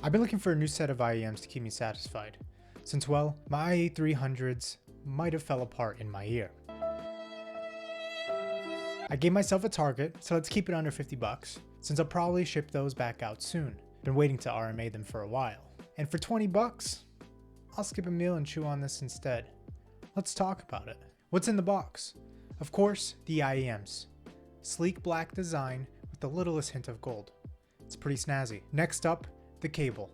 I've been looking for a new set of IEMs to keep me satisfied, since well, my IE300s might have fell apart in my ear. I gave myself a target, so let's keep it under 50 bucks, since I'll probably ship those back out soon. Been waiting to RMA them for a while. And for 20 bucks, I'll skip a meal and chew on this instead. Let's talk about it. What's in the box? Of course, the IEMs. Sleek black design with the littlest hint of gold. It's pretty snazzy. Next up, the cable.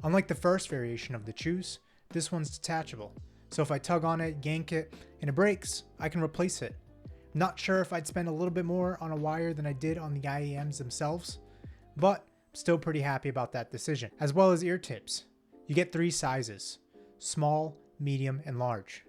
Unlike the first variation of the Chus, this one's detachable. So if I tug on it, yank it, and it breaks, I can replace it. Not sure if I'd spend a little bit more on a wire than I did on the IEMs themselves, but I'm still pretty happy about that decision. As well as ear tips. You get 3 sizes: small, medium, and large.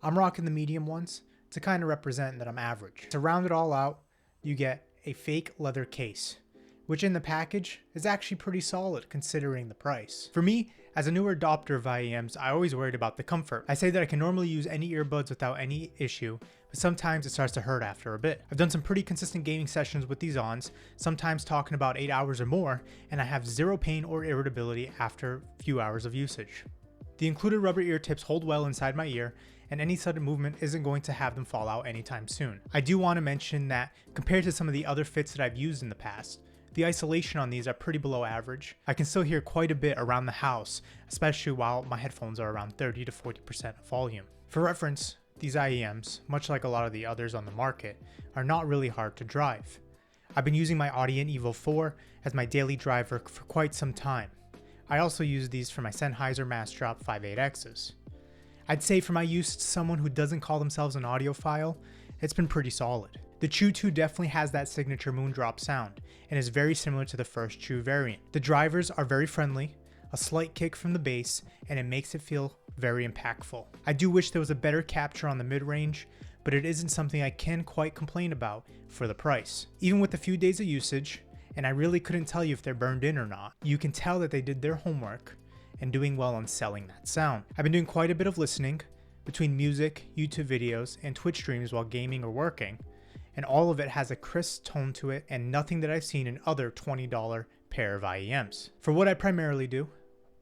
I'm rocking the medium ones to kind of represent that I'm average. To round it all out, you get a fake leather case, which in the package is actually pretty solid considering the price. For me, as a newer adopter of IEMs, I always worried about the comfort. I say that I can normally use any earbuds without any issue, but sometimes it starts to hurt after a bit. I've done some pretty consistent gaming sessions with these ons, sometimes talking about 8 hours or more, and I have zero pain or irritability after a few hours of usage. The included rubber ear tips hold well inside my ear, and any sudden movement isn't going to have them fall out anytime soon. I do want to mention that compared to some of the other fits that I've used in the past, the isolation on these are pretty below average. I can still hear quite a bit around the house, especially while my headphones are around 30 to 40% volume. For reference, these IEMs, much like a lot of the others on the market, are not really hard to drive. I've been using my Audient Evo 4 as my daily driver for quite some time. I also use these for my Sennheiser Massdrop 5.8Xs. I'd say for my use to someone who doesn't call themselves an audiophile, it's been pretty solid. The Chu 2 definitely has that signature Moondrop sound, and is very similar to the first Chu variant. The drivers are very friendly, a slight kick from the bass, and it makes it feel very impactful. I do wish there was a better capture on the mid-range, but it isn't something I can quite complain about for the price. Even with a few days of usage, and I really couldn't tell you if they're burned in or not, you can tell that they did their homework and doing well on selling that sound. I've been doing quite a bit of listening between music, YouTube videos, and Twitch streams while gaming or working, and all of it has a crisp tone to it and nothing that I've seen in other $20 pair of IEMs. For what I primarily do,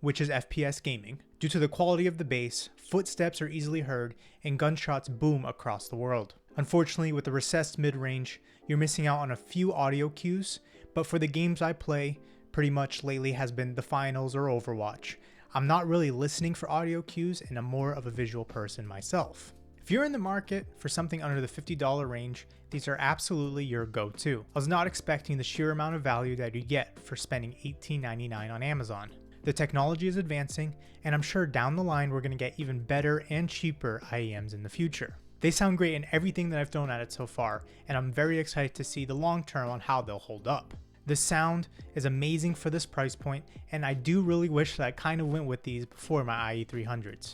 which is FPS gaming, due to the quality of the bass, footsteps are easily heard and gunshots boom across the world. Unfortunately, with the recessed mid-range, you're missing out on a few audio cues, but for the games I play, pretty much lately has been the finals or Overwatch. I'm not really listening for audio cues and I'm more of a visual person myself. If you're in the market for something under the $50 range, these are absolutely your go-to. I was not expecting the sheer amount of value that you get for spending $18.99 on Amazon. The technology is advancing, and I'm sure down the line we're going to get even better and cheaper IEMs in the future. They sound great in everything that I've thrown at it so far, and I'm very excited to see the long term on how they'll hold up. The sound is amazing for this price point, and I do really wish that I kind of went with these before my IE300s.